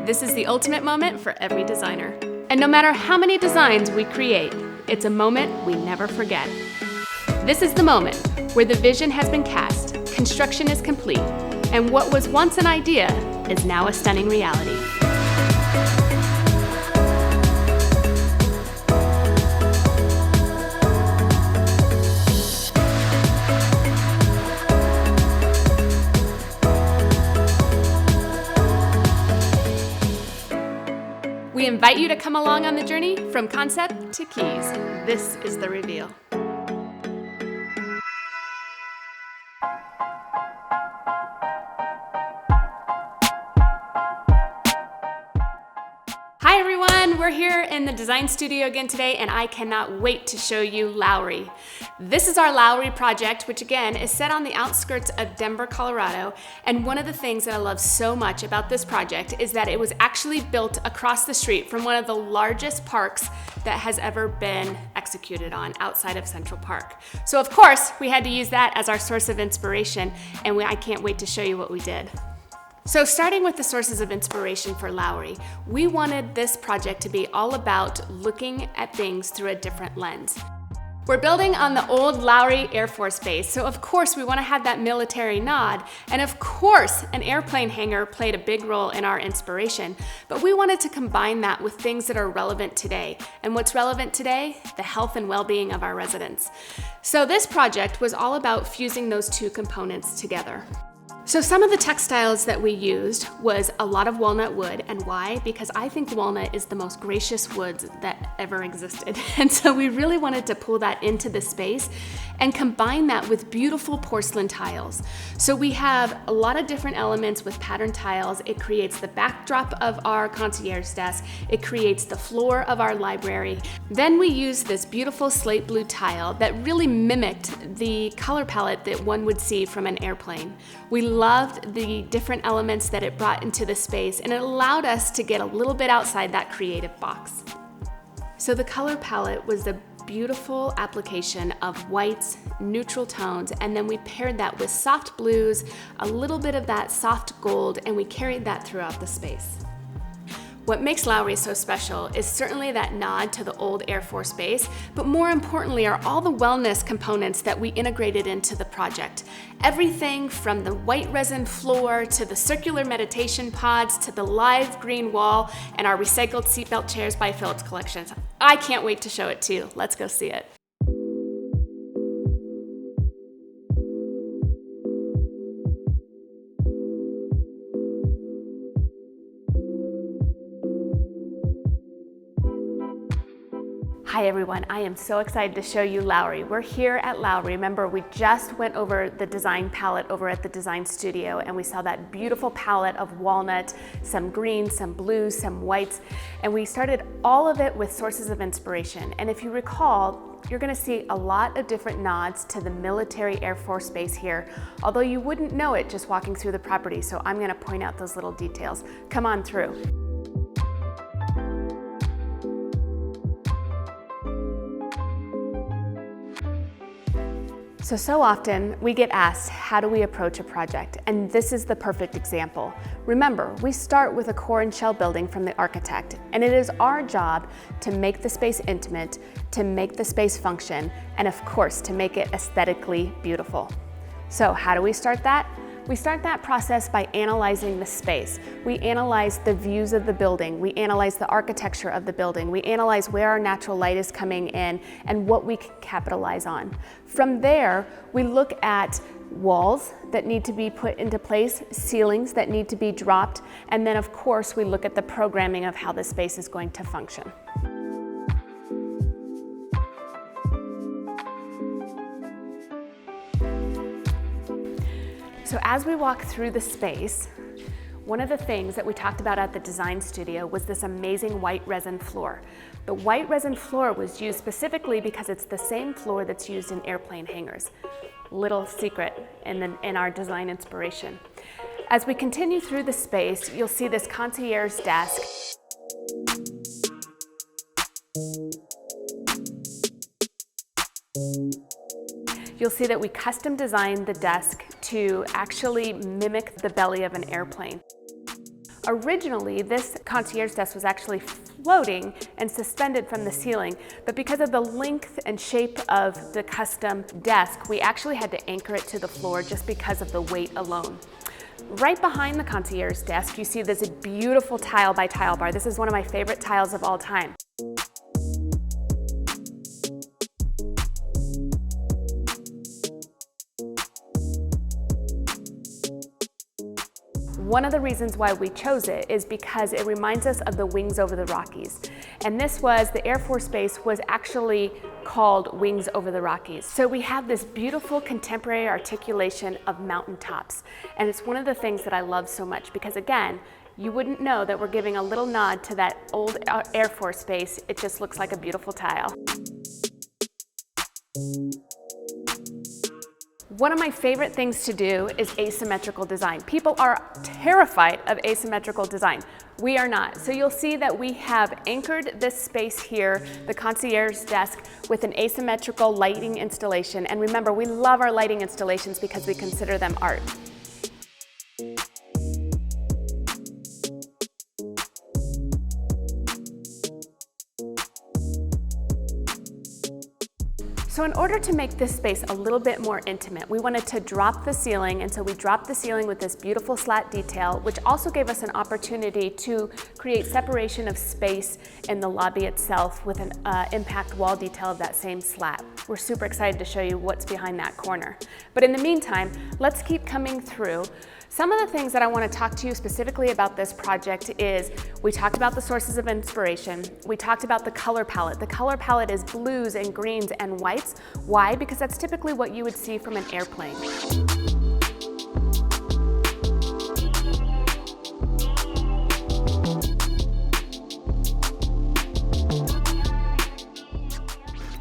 This is the ultimate moment for every designer. And no matter how many designs we create, it's a moment we never forget. This is the moment where the vision has been cast, construction is complete, and what was once an idea is now a stunning reality. We invite you to come along on the journey from concept to keys. This is the reveal. Hi everyone, we're here in the design studio again today, and I cannot wait to show you Lowry. This is our Lowry project, which again is set on the outskirts of Denver, Colorado. And one of the things that I love so much about this project is that it was actually built across the street from one of the largest parks that has ever been executed on outside of Central Park. So of course, we had to use that as our source of inspiration, and I can't wait to show you what we did. So starting with the sources of inspiration for Lowry, we wanted this project to be all about looking at things through a different lens. We're building on the old Lowry Air Force Base, so of course we want to have that military nod, and of course an airplane hangar played a big role in our inspiration, but we wanted to combine that with things that are relevant today. And what's relevant today? The health and well-being of our residents. So this project was all about fusing those two components together. So some of the textiles that we used was a lot of walnut wood. And why? Because I think walnut is the most gracious wood that ever existed. And so we really wanted to pull that into the space and combine that with beautiful porcelain tiles. So we have a lot of different elements with patterned tiles. It creates the backdrop of our concierge desk. It creates the floor of our library. Then we used this beautiful slate blue tile that really mimicked the color palette that one would see from an airplane. We loved the different elements that it brought into the space, and it allowed us to get a little bit outside that creative box. So the color palette was a beautiful application of whites, neutral tones, and then we paired that with soft blues, a little bit of that soft gold, and we carried that throughout the space. What makes Lowry so special is certainly that nod to the old Air Force Base, but more importantly are all the wellness components that we integrated into the project. Everything from the white resin floor to the circular meditation pods to the live green wall and our recycled seatbelt chairs by Phillips Collections. I can't wait to show it to you. Let's go see it. Hi everyone, I am so excited to show you Lowry. We're here at Lowry. Remember, we just went over the design palette over at the design studio, and we saw that beautiful palette of walnut, some greens, some blues, some whites, and we started all of it with sources of inspiration. And if you recall, you're gonna see a lot of different nods to the military Air Force Base here, although you wouldn't know it just walking through the property, so I'm gonna point out those little details. Come on through. So often we get asked, how do we approach a project? And this is the perfect example. Remember, we start with a core and shell building from the architect, and it is our job to make the space intimate, to make the space function, and of course, to make it aesthetically beautiful. So how do we start that? We start that process by analyzing the space. We analyze the views of the building. We analyze the architecture of the building. We analyze where our natural light is coming in and what we can capitalize on. From there, we look at walls that need to be put into place, ceilings that need to be dropped, and then of course, we look at the programming of how the space is going to function. So as we walk through the space, one of the things that we talked about at the design studio was this amazing white resin floor. The white resin floor was used specifically because it's the same floor that's used in airplane hangars. Little secret in our design inspiration. As we continue through the space, you'll see this concierge desk. You'll see that we custom designed the desk to actually mimic the belly of an airplane. Originally, this concierge desk was actually floating and suspended from the ceiling, but because of the length and shape of the custom desk, we actually had to anchor it to the floor just because of the weight alone. Right behind the concierge desk, you see this beautiful tile by tile bar. This is one of my favorite tiles of all time. One of the reasons why we chose it is because it reminds us of the Wings Over the Rockies. And this was, the Air Force Base was actually called Wings Over the Rockies. So we have this beautiful contemporary articulation of mountaintops. And it's one of the things that I love so much because, again, you wouldn't know that we're giving a little nod to that old Air Force Base. It just looks like a beautiful tile. One of my favorite things to do is asymmetrical design. People are terrified of asymmetrical design. We are not. So you'll see that we have anchored this space here, the concierge desk, with an asymmetrical lighting installation. And remember, we love our lighting installations because we consider them art. So in order to make this space a little bit more intimate, we wanted to drop the ceiling, and so we dropped the ceiling with this beautiful slat detail, which also gave us an opportunity to create separation of space in the lobby itself with an impact wall detail of that same slat. We're super excited to show you what's behind that corner. But in the meantime, let's keep coming through. Some of the things that I want to talk to you specifically about this project is, we talked about the sources of inspiration. We talked about the color palette. The color palette is blues and greens and whites. Why? Because that's typically what you would see from an airplane.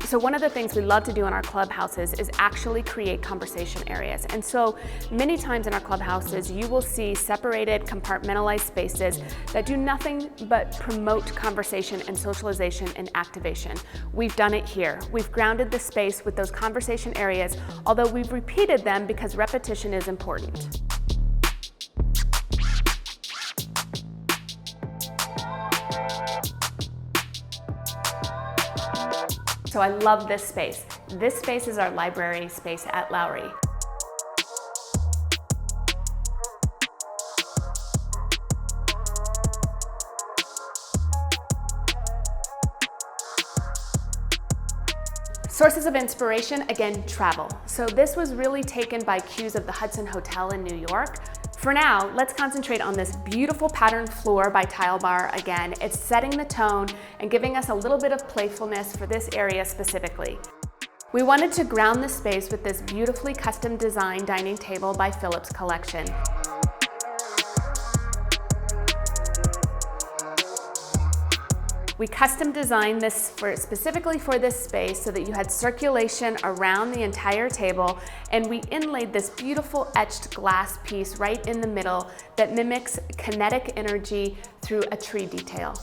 So one of the things we love to do in our clubhouses is actually create conversation areas. And so many times in our clubhouses, you will see separated, compartmentalized spaces that do nothing but promote conversation and socialization and activation. We've done it here. We've grounded the space with those conversation areas, although we've repeated them because repetition is important. So I love this space. This space is our library space at Lowry. Sources of inspiration, again, travel. So this was really taken by cues of the Hudson Hotel in New York. For now, let's concentrate on this beautiful patterned floor by Tile Bar again. It's setting the tone and giving us a little bit of playfulness for this area specifically. We wanted to ground the space with this beautifully custom designed dining table by Phillips Collection. We custom designed this specifically for this space so that you had circulation around the entire table, and we inlaid this beautiful etched glass piece right in the middle that mimics kinetic energy through a tree detail.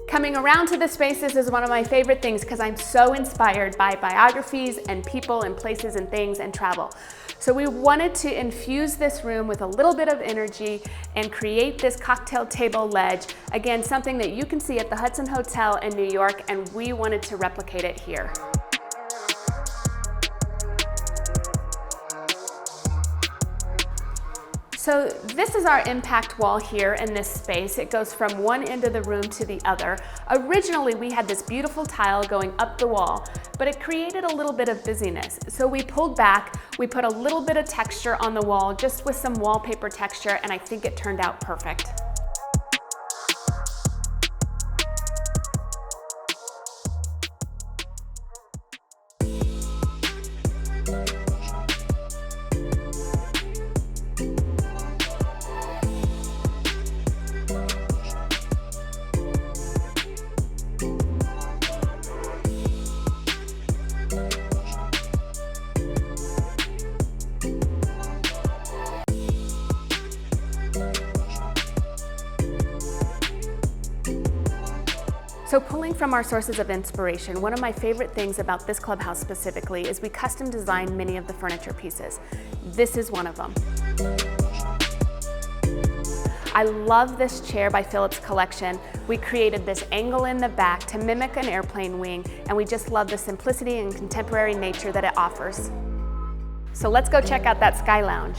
Coming around to the spaces is one of my favorite things because I'm so inspired by biographies and people and places and things and travel. So we wanted to infuse this room with a little bit of energy and create this cocktail table ledge. Again, something that you can see at the Hudson Hotel in New York, and we wanted to replicate it here. So this is our impact wall here in this space. It goes from one end of the room to the other. Originally, we had this beautiful tile going up the wall, but it created a little bit of busyness. So we pulled back, we put a little bit of texture on the wall, just with some wallpaper texture, and I think it turned out perfect. So So pulling from our sources of inspiration, one of my favorite things about this clubhouse specifically is we custom designed many of the furniture pieces. This is one of them. I love this chair by Philip's Collection. We created this angle in the back to mimic an airplane wing, and we just love the simplicity and contemporary nature that it offers. So let's go check out that Sky Lounge.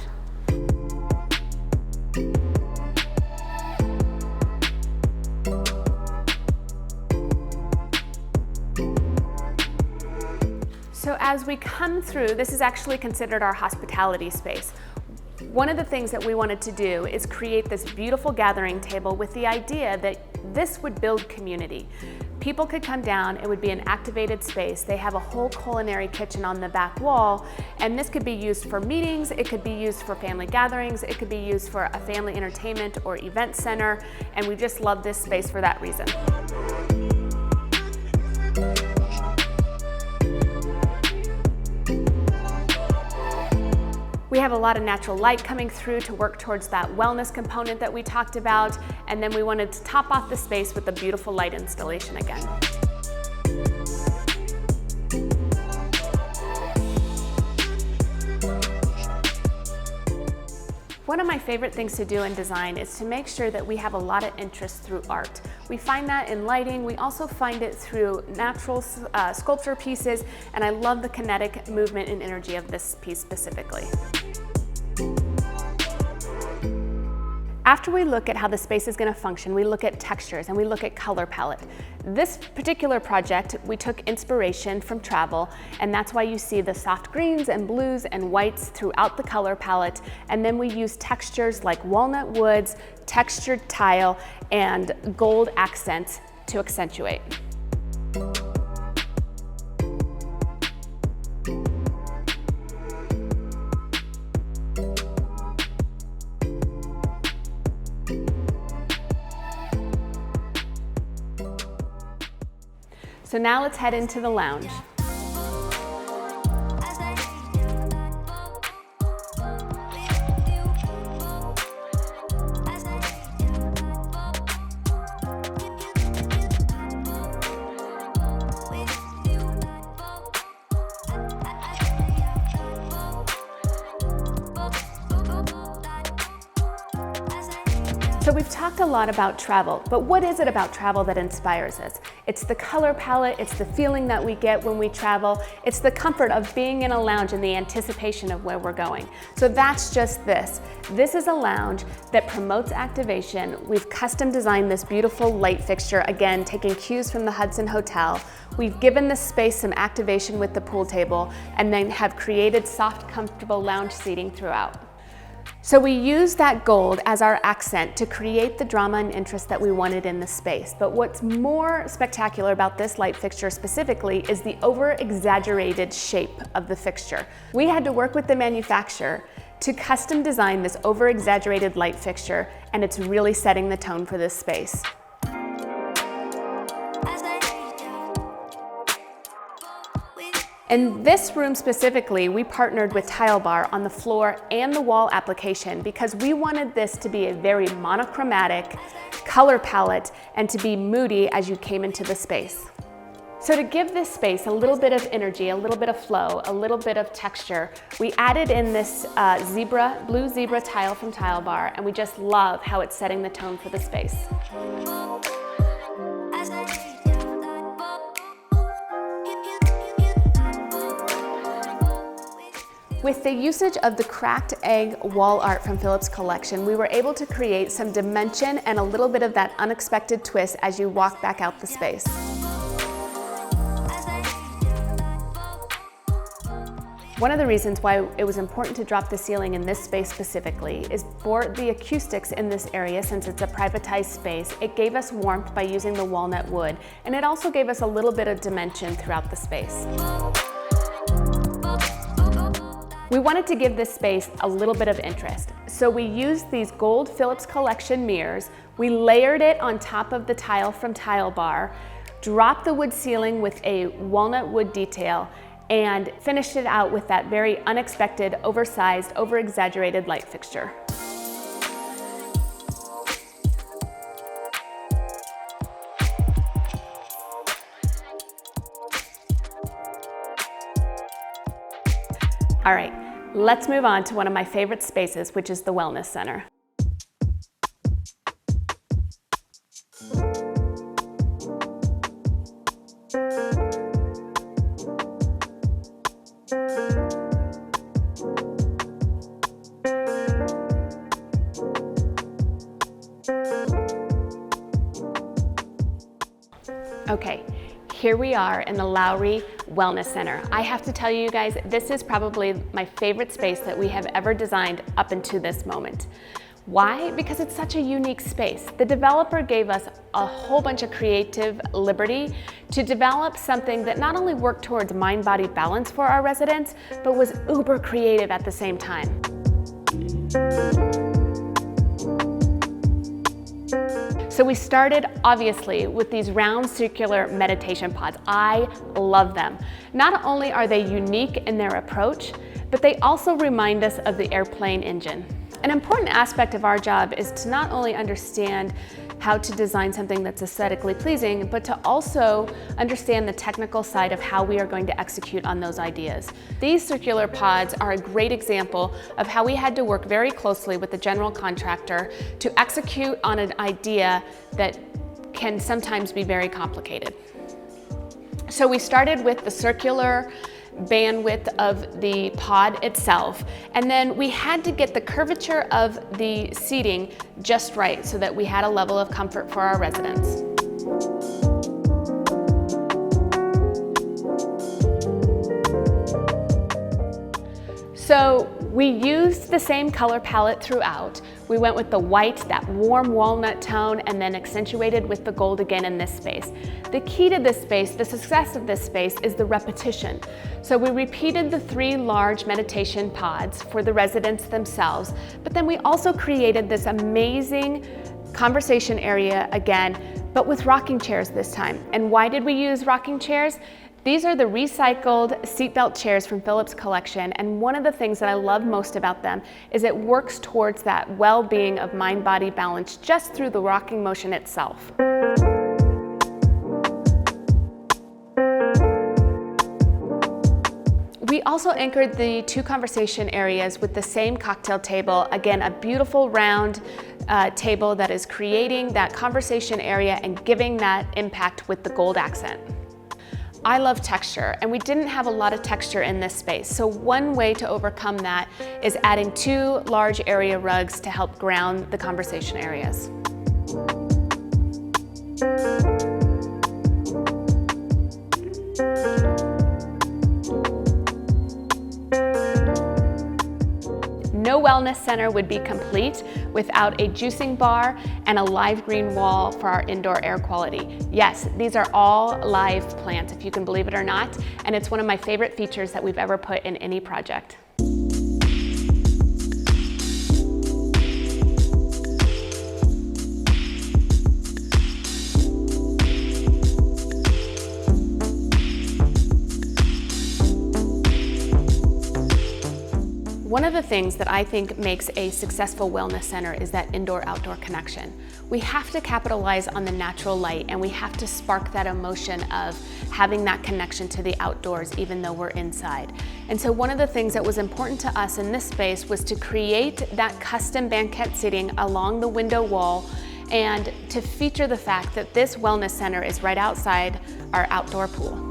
So as we come through, this is actually considered our hospitality space. One of the things that we wanted to do is create this beautiful gathering table with the idea that this would build community. People could come down, it would be an activated space. They have a whole culinary kitchen on the back wall, and this could be used for meetings, it could be used for family gatherings, it could be used for a family entertainment or event center, and we just love this space for that reason. We have a lot of natural light coming through to work towards that wellness component that we talked about, and then we wanted to top off the space with a beautiful light installation again. One of my favorite things to do in design is to make sure that we have a lot of interest through art. We find that in lighting, we also find it through natural sculpture pieces, and I love the kinetic movement and energy of this piece specifically. After we look at how the space is going to function, we look at textures and we look at color palette. This particular project, we took inspiration from travel, and that's why you see the soft greens and blues and whites throughout the color palette. And then we use textures like walnut woods, textured tile, and gold accents to accentuate. So now let's head into the lounge. So we've talked a lot about travel, but what is it about travel that inspires us? It's the color palette, it's the feeling that we get when we travel, it's the comfort of being in a lounge and the anticipation of where we're going. So that's just this. This is a lounge that promotes activation. We've custom designed this beautiful light fixture, again, taking cues from the Hudson Hotel. We've given this space some activation with the pool table, and then have created soft, comfortable lounge seating throughout. So we used that gold as our accent to create the drama and interest that we wanted in the space. But what's more spectacular about this light fixture specifically is the over-exaggerated shape of the fixture. We had to work with the manufacturer to custom design this over-exaggerated light fixture, and it's really setting the tone for this space. In this room specifically, we partnered with Tile Bar on the floor and the wall application because we wanted this to be a very monochromatic color palette and to be moody as you came into the space. So to give this space a little bit of energy, a little bit of flow, a little bit of texture, we added in this blue zebra tile from Tile Bar, and we just love how it's setting the tone for the space. With the usage of the cracked egg wall art from Philip's Collection, we were able to create some dimension and a little bit of that unexpected twist as you walk back out the space. One of the reasons why it was important to drop the ceiling in this space specifically is for the acoustics in this area. Since it's a privatized space, it gave us warmth by using the walnut wood, and it also gave us a little bit of dimension throughout the space. We wanted to give this space a little bit of interest, so we used these gold Philip's Collection mirrors. We layered it on top of the tile from Tile Bar, dropped the wood ceiling with a walnut wood detail, and finished it out with that very unexpected, oversized, over-exaggerated light fixture. All right, let's move on to one of my favorite spaces, which is the Wellness Center. Okay, here we are in the Lowry Wellness Center. I have to tell you guys, this is probably my favorite space that we have ever designed up until this moment. Why? Because it's such a unique space. The developer gave us a whole bunch of creative liberty to develop something that not only worked towards mind-body balance for our residents, but was uber creative at the same time. So we started, obviously, with these round circular meditation pods. I love them. Not only are they unique in their approach, but they also remind us of the airplane engine. An important aspect of our job is to not only understand how to design something that's aesthetically pleasing, but to also understand the technical side of how we are going to execute on those ideas. These circular pods are a great example of how we had to work very closely with the general contractor to execute on an idea that can sometimes be very complicated. So we started with the circular bandwidth of the pod itself, and then we had to get the curvature of the seating just right so that we had a level of comfort for our residents. So we used the same color palette throughout. We went with the white, that warm walnut tone, and then accentuated with the gold again in this space. The key to this space, the success of this space, is the repetition. So we repeated the 3 large meditation pods for the residents themselves, but then we also created this amazing conversation area again, but with rocking chairs this time. And why did we use rocking chairs? These are the recycled seatbelt chairs from Philip's collection, and one of the things that I love most about them is it works towards that well-being of mind-body balance just through the rocking motion itself. We also anchored the 2 conversation areas with the same cocktail table. Again, a beautiful round table that is creating that conversation area and giving that impact with the gold accent. I love texture, and we didn't have a lot of texture in this space. So one way to overcome that is adding 2 large area rugs to help ground the conversation areas. No wellness center would be complete without a juicing bar and a live green wall for our indoor air quality. Yes, these are all live plants, if you can believe it or not, and it's one of my favorite features that we've ever put in any project. One of the things that I think makes a successful wellness center is that indoor-outdoor connection. We have to capitalize on the natural light, and we have to spark that emotion of having that connection to the outdoors even though we're inside. And so one of the things that was important to us in this space was to create that custom banquette seating along the window wall and to feature the fact that this wellness center is right outside our outdoor pool.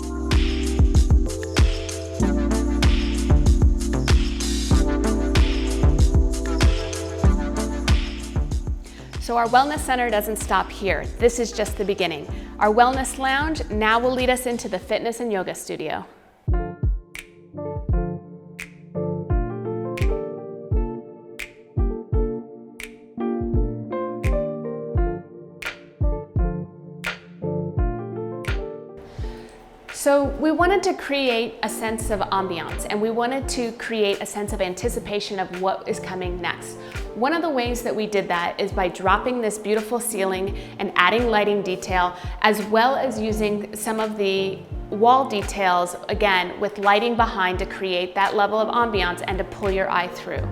So our wellness center doesn't stop here. This is just the beginning. Our wellness lounge now will lead us into the fitness and yoga studio. So we wanted to create a sense of ambiance, and we wanted to create a sense of anticipation of what is coming next. One of the ways that we did that is by dropping this beautiful ceiling and adding lighting detail, as well as using some of the wall details, again, with lighting behind to create that level of ambiance and to pull your eye through.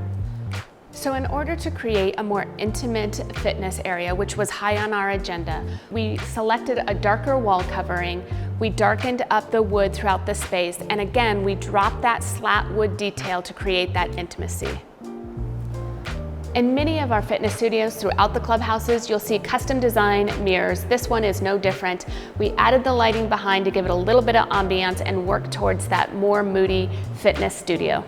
So in order to create a more intimate fitness area, which was high on our agenda, we selected a darker wall covering We darkened up the wood throughout the space, and again, we dropped that slat wood detail to create that intimacy. In many of our fitness studios throughout the clubhouses, you'll see custom design mirrors. This one is no different. We added the lighting behind to give it a little bit of ambiance and work towards that more moody fitness studio.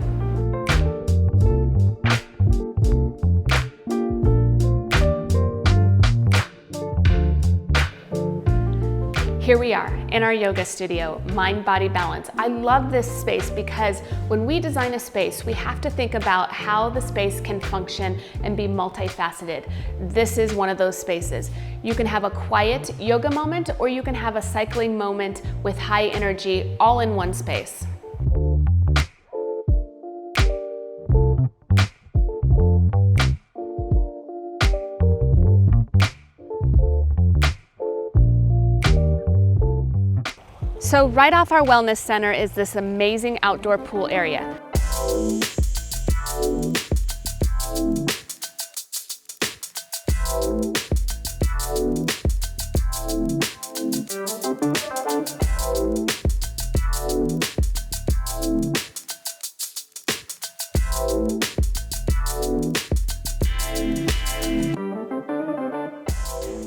Here we are in our yoga studio, mind-body balance. I love this space because when we design a space, we have to think about how the space can function and be multifaceted. This is one of those spaces. You can have a quiet yoga moment, or you can have a cycling moment with high energy all in one space. So right off our wellness center is this amazing outdoor pool area.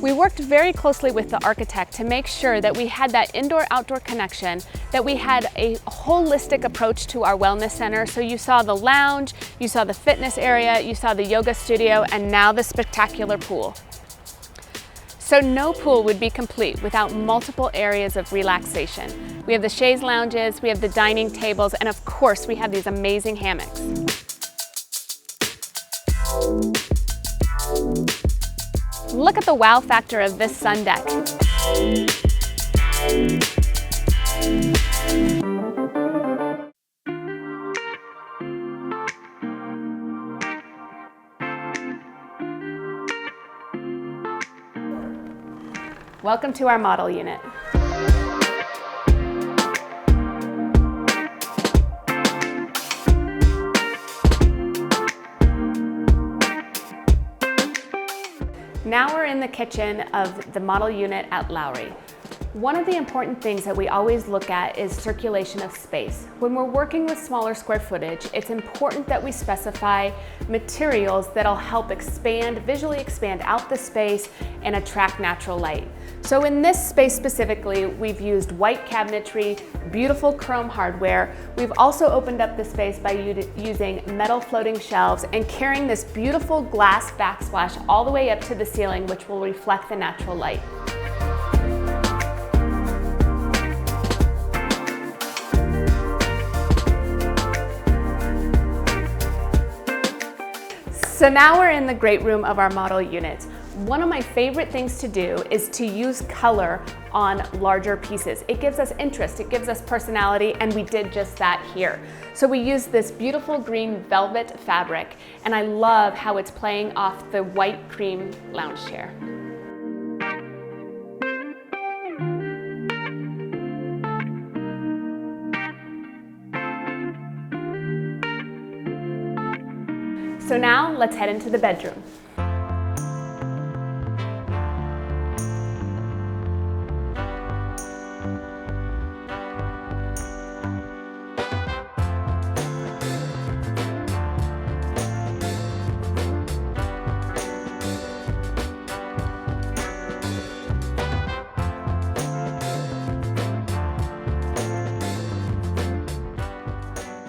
We worked very closely with the architect to make sure that we had that indoor-outdoor connection, that we had a holistic approach to our wellness center. So you saw the lounge, you saw the fitness area, you saw the yoga studio, and now the spectacular pool. So no pool would be complete without multiple areas of relaxation. We have the chaise lounges, we have the dining tables, and of course we have these amazing hammocks. Look at the wow factor of this sun deck. Welcome to our model unit. Now we're in the kitchen of the model unit at Lowry. One of the important things that we always look at is circulation of space. When we're working with smaller square footage, it's important that we specify materials that'll help visually expand out the space and attract natural light. So in this space specifically, we've used white cabinetry, beautiful chrome hardware. We've also opened up the space by using metal floating shelves and carrying this beautiful glass backsplash all the way up to the ceiling, which will reflect the natural light. So now we're in the great room of our model unit. One of my favorite things to do is to use color on larger pieces. It gives us interest, it gives us personality, and we did just that here. So we used this beautiful green velvet fabric, and I love how it's playing off the white cream lounge chair. So now let's head into the bedroom.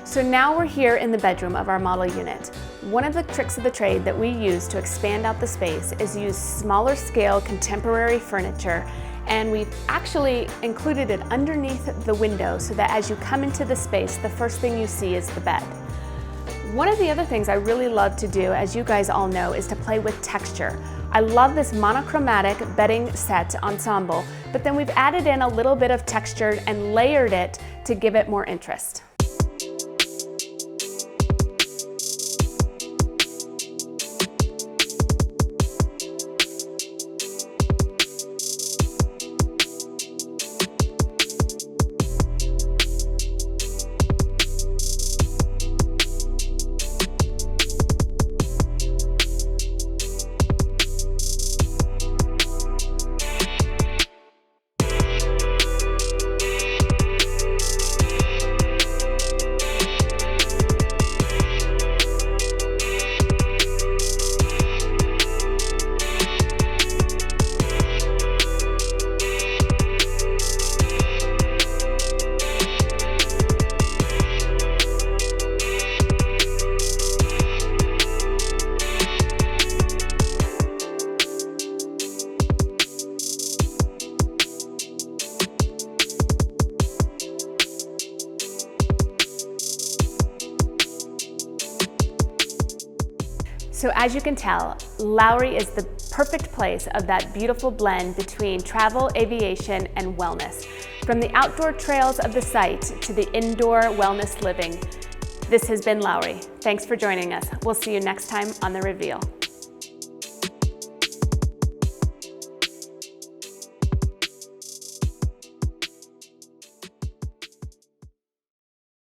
So now we're here in the bedroom of our model unit. One of the tricks of the trade that we use to expand out the space is use smaller scale contemporary furniture, and we've actually included it underneath the window so that as you come into the space, the first thing you see is the bed. One of the other things I really love to do, as you guys all know, is to play with texture. I love this monochromatic bedding set ensemble, but then we've added in a little bit of texture and layered it to give it more interest. So as you can tell, Lowry is the perfect place of that beautiful blend between travel, aviation, and wellness. From the outdoor trails of the site to the indoor wellness living, this has been Lowry. Thanks for joining us. We'll see you next time on The Reveal.